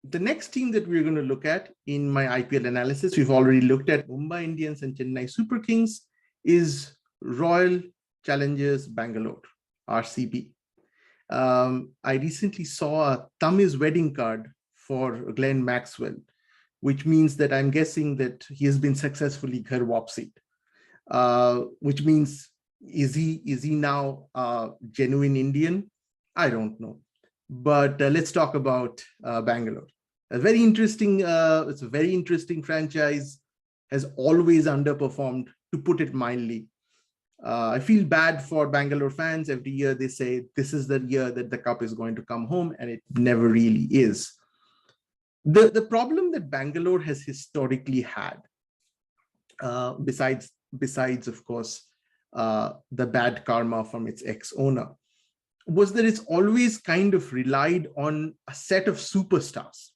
The next team that we're going to look at in my IPL analysis, we've already looked at Mumbai Indians and Chennai Super Kings, is Royal Challengers Bangalore, RCB. I recently saw a Tamiz wedding card for Glenn Maxwell, which means that I'm guessing that he has been successfully ghar wapsied, which means is he now a genuine Indian? I don't know. But let's talk about Bangalore. A very interesting, it's a very interesting franchise, has always underperformed, to put it mildly. I feel bad for Bangalore fans. Every year they say this is the year that the cup is going to come home, and it never really is. The problem that Bangalore has historically had, besides of course, the bad karma from its ex-owner, was that it's always kind of relied on a set of superstars.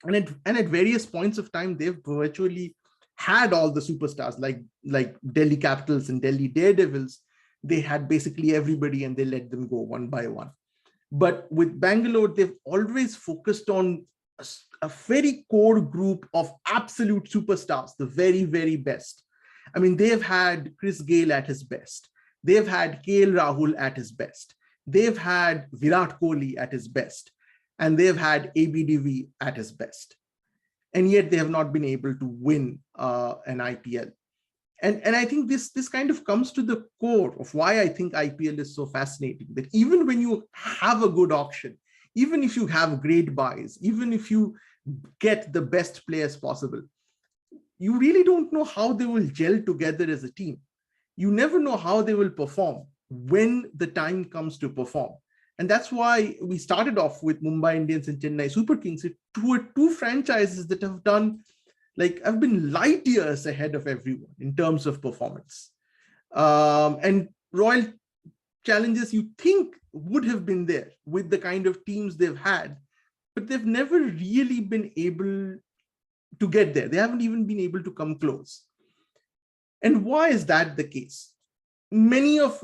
And at various points of time, they've virtually had all the superstars, like Delhi Capitals and Delhi Daredevils. They had basically everybody and they let them go one by one. But with Bangalore, they've always focused on a very core group of absolute superstars, the very, very best. I mean, they've had Chris Gayle at his best. They've had KL Rahul at his best. They've had Virat Kohli at his best. And they've had ABDV at his best. And yet they have not been able to win an IPL. And I think this kind of comes to the core of why I think IPL is so fascinating, that even when you have a good auction, even if you have great buys, even if you get the best players possible, you really don't know how they will gel together as a team. You never know how they will perform when the time comes to perform. And that's why we started off with Mumbai Indians and Chennai Super Kings, who are two franchises that have done, have been light years ahead of everyone in terms of performance. And Royal Challengers, you think, would have been there with the kind of teams they've had, but they've never really been able to get there. They haven't even been able to come close. And why is that the case? Many of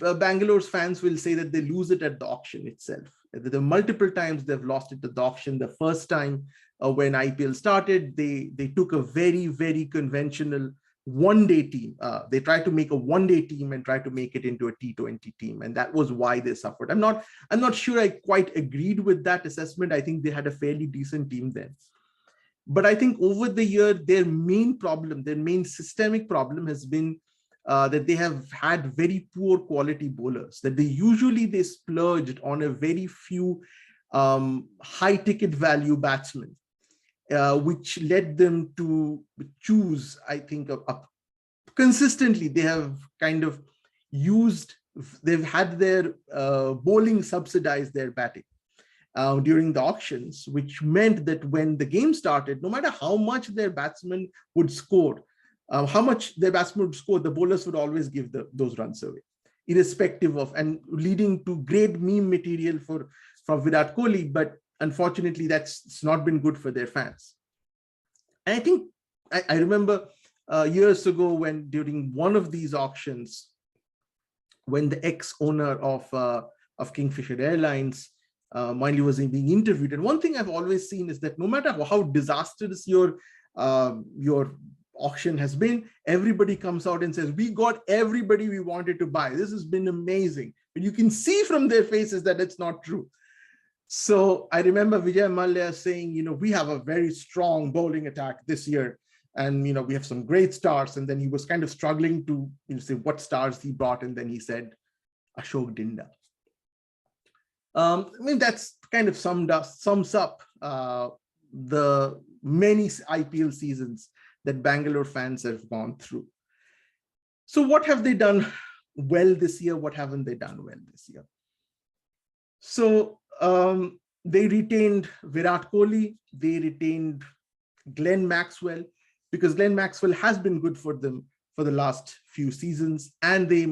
Bangalore's fans will say that they lose it at the auction itself. The multiple times they've lost it at the auction. The first time when IPL started, they took a very, very conventional one-day team. They tried to make a one-day team and try to make it into a T20 team, and that was why they suffered. I'm not sure I quite agreed with that assessment. I think they had a fairly decent team then. But I think over the year, their main problem, their main systemic problem has been that they have had very poor quality bowlers, that they splurged on a very few high ticket value batsmen, which led them to choose, I think, consistently. They have kind of they've had their bowling subsidize their batting during the auctions, which meant that when the game started, no matter how much their batsmen would score, the bowlers would always give those runs away, irrespective of, and leading to great meme material from Virat Kohli. But unfortunately, it's not been good for their fans. And I think I remember years ago when during one of these auctions, when the ex-owner of Kingfisher Airlines, Miley, was being interviewed, and one thing I've always seen is that no matter how disastrous your auction has been, everybody comes out and says, we got everybody we wanted to buy. This has been amazing. But you can see from their faces that it's not true. So I remember Vijay Mallya saying, we have a very strong bowling attack this year. And, we have some great stars. And then he was kind of struggling to say what stars he brought. And then he said, Ashok Dinda. That's kind of sums up the many IPL seasons that Bangalore fans have gone through. So what have they done well this year? What haven't they done well this year? So they retained Virat Kohli. They retained Glenn Maxwell, because Glenn Maxwell has been good for them for the last few seasons, and they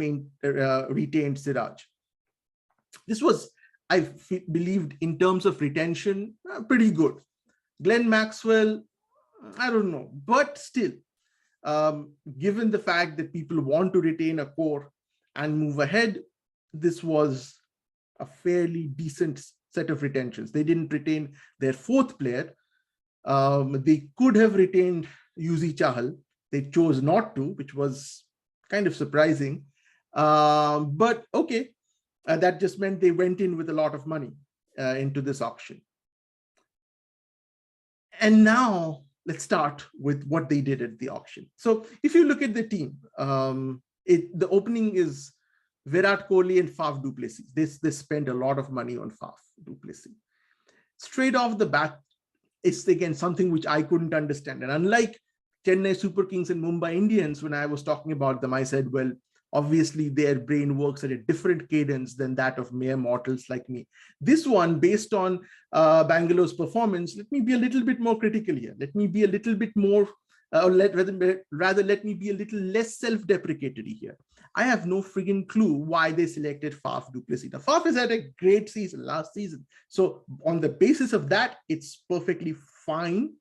retained Siraj. This was, I believed, in terms of retention, pretty good. Glenn Maxwell, I don't know, but still, given the fact that people want to retain a core and move ahead, this was a fairly decent set of retentions. They didn't retain their fourth player. They could have retained Yuzi Chahal. They chose not to, which was kind of surprising. But okay, that just meant they went in with a lot of money into this auction. And now let's start with what they did at the auction. So if you look at the team, the opening is Virat Kohli and Faf du Plessis. They spent a lot of money on Faf du Plessis. Straight off the bat, it's again something which I couldn't understand. And unlike Chennai Super Kings and Mumbai Indians, when I was talking about them, I said, well, obviously their brain works at a different cadence than that of mere mortals like me. This one, based on Bangalore's performance, let me be a little bit more critical here. Let me be a little bit more, rather let me be a little less self-deprecatory here. I have no friggin' clue why they selected Faf du Plessis. Now, Faf has had a great season last season. So on the basis of that, it's perfectly fine.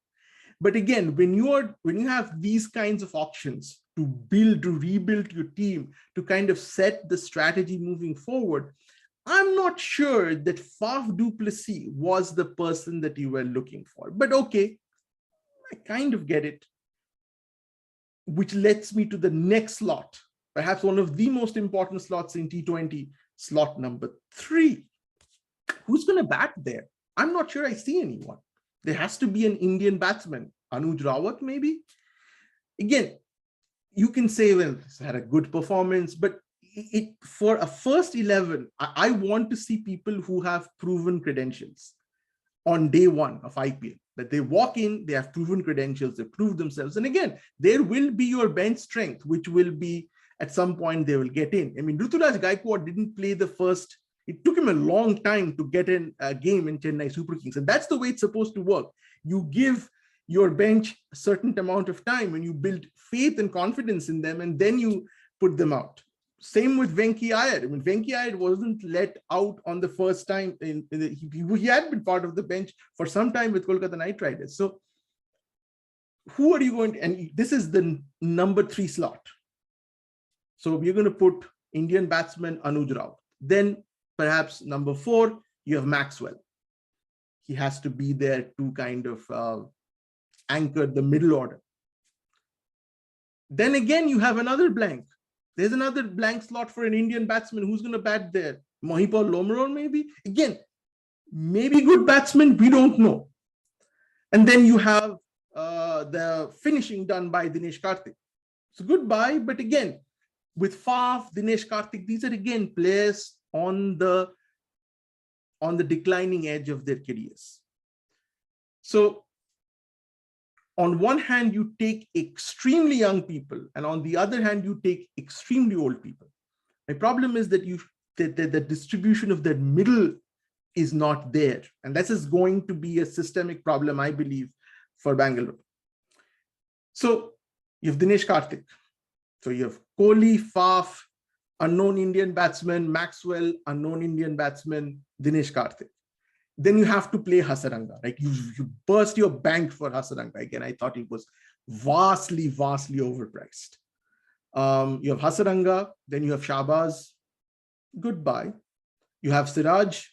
But again, when you have these kinds of auctions to rebuild your team, to kind of set the strategy moving forward, I'm not sure that Faf du Plessis was the person that you were looking for. But okay, I kind of get it. Which leads me to the next slot, perhaps one of the most important slots in T20, slot number 3. Who's going to bat there? I'm not sure I see anyone. There has to be an Indian batsman, Anuj Rawat maybe. Again, you can say, well, it's had a good performance, but for a first 11, I want to see people who have proven credentials on day one of IPL, that they walk in, they have proven credentials, they prove themselves. And again, there will be your bench strength, which will be at some point they will get in. I mean, Ruturaj Gaikwad didn't play the first. It took him a long time to get in a game in Chennai Super Kings. And that's the way it's supposed to work. You give your bench a certain amount of time and you build faith and confidence in them, and then you put them out. Same with Venki Iyer. I mean, Venki Iyer wasn't let out on the first time. He had been part of the bench for some time with Kolkata Knight Riders. So who are you going to, and this is the number 3 slot. So we're going to put Indian batsman Anuj Rawat. Then perhaps number 4, you have Maxwell. He has to be there to kind of anchor the middle order. Then again, you have another blank. There's another blank slot for an Indian batsman. Who's going to bat there? Mohipal Lomror maybe? Again, maybe good batsman, we don't know. And then you have the finishing done by Dinesh Karthik. So goodbye, but again, with Faf, Dinesh Karthik, these are again players on the declining edge of their careers. So on one hand, you take extremely young people, and on the other hand, you take extremely old people. My problem is that the distribution of that middle is not there. And this is going to be a systemic problem, I believe, for Bangalore. So you have Dinesh Karthik. So you have Kohli, Faf, unknown Indian batsman, Maxwell, unknown Indian batsman, Dinesh Karthik. Then you have to play Hasaranga. Like you burst your bank for Hasaranga. Again, I thought it was vastly overpriced. You have Hasaranga, then you have Shahbaz. Goodbye. You have Siraj.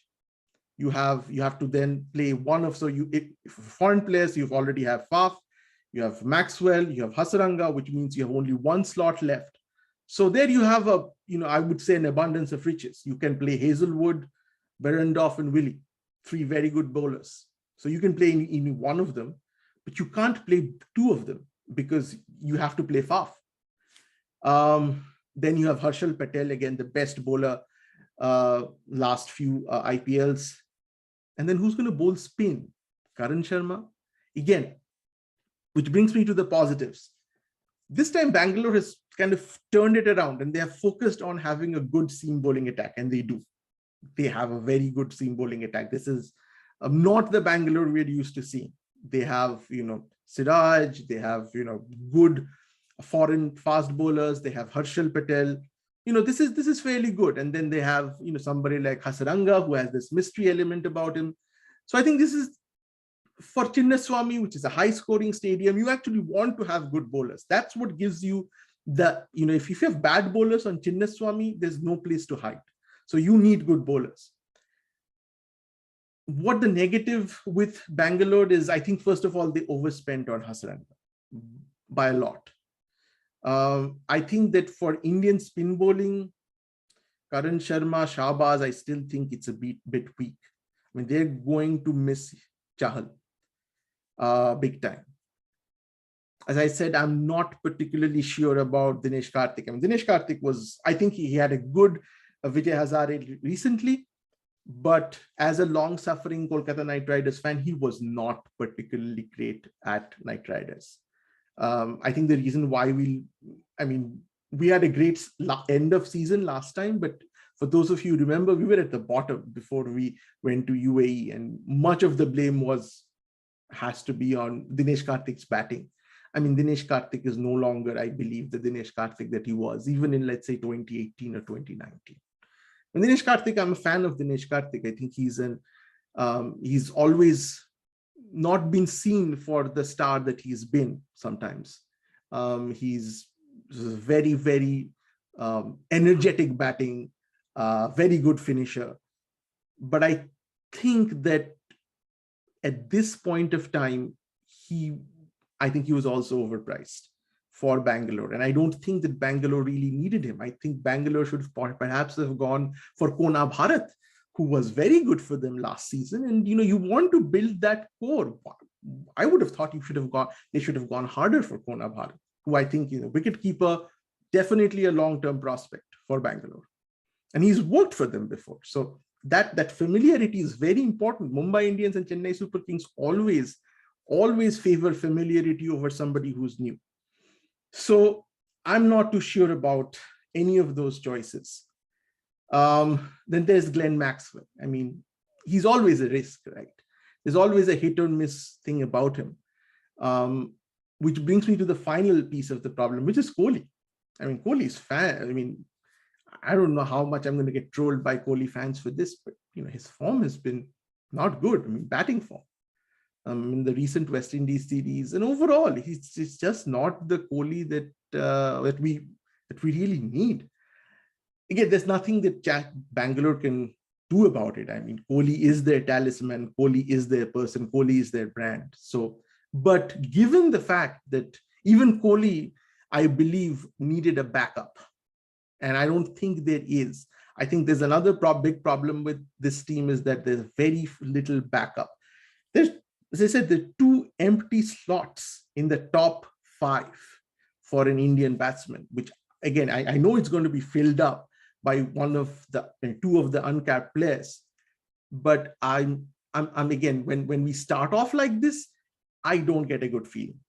You have to then play one of, so if foreign players, you've already have Faf, you have Maxwell, you have Hasaranga, which means you have only 1 slot left. So there you have I would say an abundance of riches. You can play Hazelwood, Behrendorff, and Willie, 3 very good bowlers. So you can play in one of them, but you can't play 2 of them because you have to play Faf. Then you have Harshal Patel, again, the best bowler last few IPLs. And then who's going to bowl spin? Karan Sharma. Again, which brings me to the positives. This time, Bangalore has kind of turned it around and they have focused on having a good seam bowling attack, and they do. They have a very good seam bowling attack. This is not the Bangalore we're used to seeing. They have, Siraj, they have, good foreign fast bowlers. They have Harshal Patel. This is fairly good. And then they have, somebody like Hasaranga who has this mystery element about him. So I think this is for Chinnaswamy, which is a high scoring stadium. You actually want to have good bowlers. That's what gives you if you have bad bowlers on Chinnaswamy, there's no place to hide. So you need good bowlers. what the negative with Bangalore is, I think, first of all, they overspent on Hasran by a lot. I think that for Indian spin bowling, Karan Sharma, Shahbaz, I still think it's a bit weak. I mean, they're going to miss Chahal big time. As I said, I'm not particularly sure about Dinesh Karthik. I mean, Dinesh Karthik was, I think he had a good Vijay Hazare recently, but as a long-suffering Kolkata Knight Riders fan, he was not particularly great at Knight Riders. I think the reason why we had a great end of season last time, but for those of you who remember, we were at the bottom before we went to UAE, and much of the blame has to be on Dinesh Karthik's batting. I mean, Dinesh Karthik is no longer, I believe, the Dinesh Karthik that he was, even in, let's say, 2018 or 2019. And Dinesh Karthik, I'm a fan of Dinesh Karthik. I think he's always not been seen for the star that he's been sometimes. He's very, very energetic batting, very good finisher. But I think that at this point of time, I think he was also overpriced for Bangalore. And I don't think that Bangalore really needed him. I think Bangalore should perhaps have gone for Kona Bharat, who was very good for them last season. And, you want to build that core. I would have thought they should have gone harder for Kona Bharat, who I think, wicketkeeper, definitely a long-term prospect for Bangalore. And he's worked for them before. So that familiarity is very important. Mumbai Indians and Chennai Super Kings always favor familiarity over somebody who's new. So I'm not too sure about any of those choices. Then there's Glenn Maxwell. I mean, he's always a risk, right? There's always a hit or miss thing about him, which brings me to the final piece of the problem, which is Kohli. I mean, Kohli's fan. I mean, I don't know how much I'm going to get trolled by Kohli fans for this, but his form has been not good. I mean, batting form. In the recent West Indies series, and overall, he's just not the Kohli that we really need. Again, there's nothing that Bangalore can do about it. I mean, Kohli is their talisman, Kohli is their person, Kohli is their brand. So, but given the fact that even Kohli, I believe, needed a backup, and I don't think there is. I think there's another big problem with this team is that there's very little backup. As I said, there are 2 empty slots in the top 5 for an Indian batsman, which again, I know it's going to be filled up by 2 of the uncapped players. But I'm again, when we start off like this, I don't get a good feeling.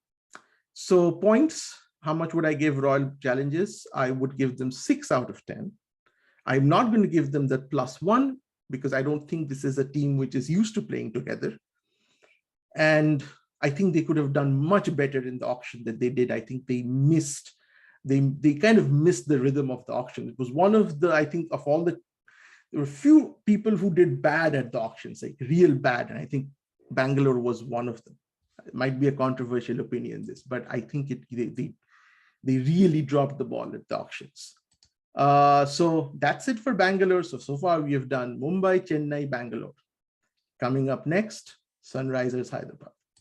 So points, how much would I give Royal Challengers? I would give them 6 out of 10. I'm not going to give them the +1 because I don't think this is a team which is used to playing together. And I think they could have done much better in the auction that they did. I think they kind of missed the rhythm of the auction. It was one of the, I think of all there were few people who did bad at the auctions, like real bad. And I think Bangalore was one of them. It might be a controversial opinion, this, but I think they really dropped the ball at the auctions. So that's it for Bangalore. So far we have done Mumbai, Chennai, Bangalore. Coming up next, Sunrisers Hyderabad.